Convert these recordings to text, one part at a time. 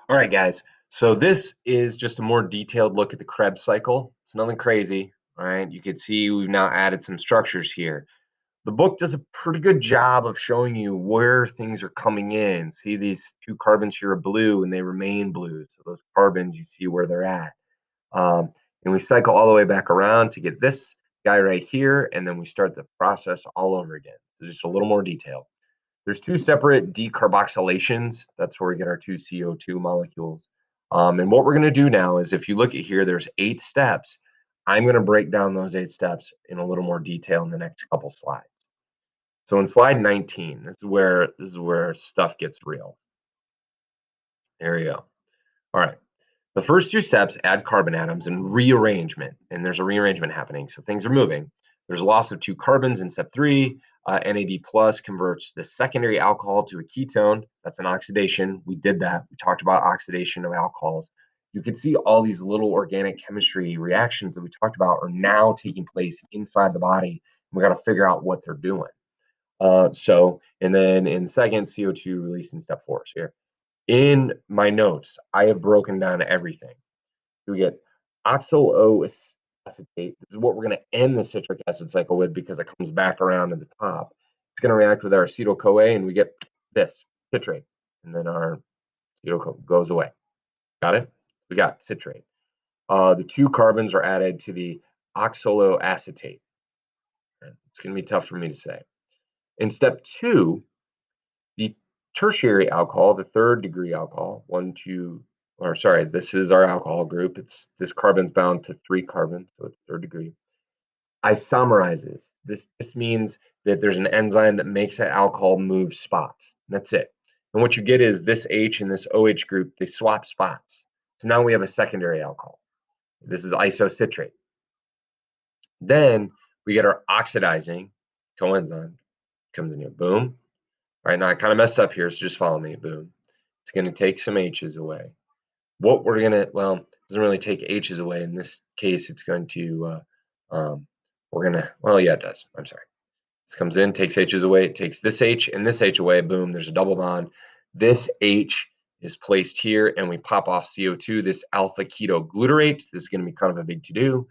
All right, guys. So this is just a more detailed look at the Krebs cycle. It's nothing crazy. All right. You can see we've now added some structures here. The book does a pretty good job of showing you where things are coming in. See these two carbons here are blue and they remain blue. So those carbons, you see where they're at. Um, and we cycle all the way back around to get this guy right here. And then we start the process all over again. So just a little more detail. There's two separate decarboxylations. That's where we get our two CO2 molecules. And what we're going to do now is if you look at here, there's 8 steps. I'm going to break down those 8 steps in a little more detail in the next couple slides. So in slide 19, this is where stuff gets real. There you go. All right. The first 2 steps add carbon atoms and rearrangement, and there's a rearrangement happening, so things are moving. There's a loss of 2 carbons in step 3. NAD plus converts the secondary alcohol to a ketone. That's an oxidation. We did that. We talked about oxidation of alcohols. You can see all these little organic chemistry reactions that we talked about are now taking place inside the body. We got to figure out what they're doing. And then in second, CO2 release in step 4. So here, in my notes, I have broken down everything. We get oxaloacetate. This is what we're going to end the citric acid cycle with because it comes back around to the top. It's going to react with our acetyl-CoA, and we get this citrate, and then our acetyl goes away. Got it? We got citrate. The 2 carbons are added to the oxaloacetate. It's going to be tough for me to say. In step 2, the tertiary alcohol, the 3rd degree alcohol, this is our alcohol group. This carbon's bound to 3 carbons, so it's 3rd degree. Isomerizes. This means that there's an enzyme that makes that alcohol move spots. That's it. And what you get is this H and this OH group, they swap spots. So now we have a secondary alcohol. This is isocitrate. Then we get our oxidizing coenzyme. Comes in here, boom. All right, now I kind of messed up here, so just follow me, boom. It's going to take some H's away. What we're going to, well, it doesn't really take H's away. In this case, it's going to, yeah, it does. I'm sorry. This comes in, takes H's away. It takes this H and this H away. Boom, there's a double bond. This H is placed here, and we pop off CO2, this alpha ketoglutarate. This is going to be kind of a big to-do.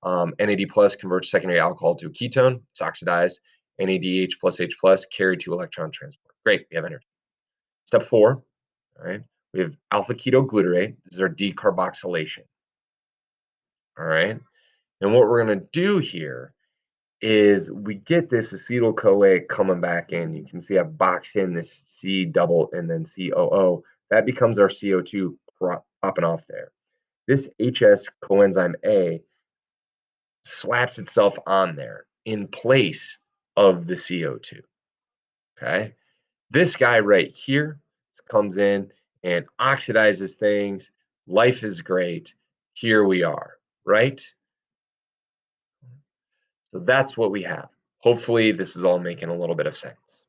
NAD plus converts secondary alcohol to a ketone. It's oxidized. NADH plus H plus carried to electron transport. Great, we have energy. Step 4, all right, we have alpha ketoglutarate. This is our decarboxylation. All right, and what we're going to do here is we get this acetyl-CoA coming back in. You can see I boxed in this C double and then COO. That becomes our CO2 popping off there. This HS coenzyme A slaps itself on there in place of the CO2. Okay. This guy right here comes in and oxidizes things. Life is great. Here we are, right? So that's what we have. Hopefully this is all making a little bit of sense.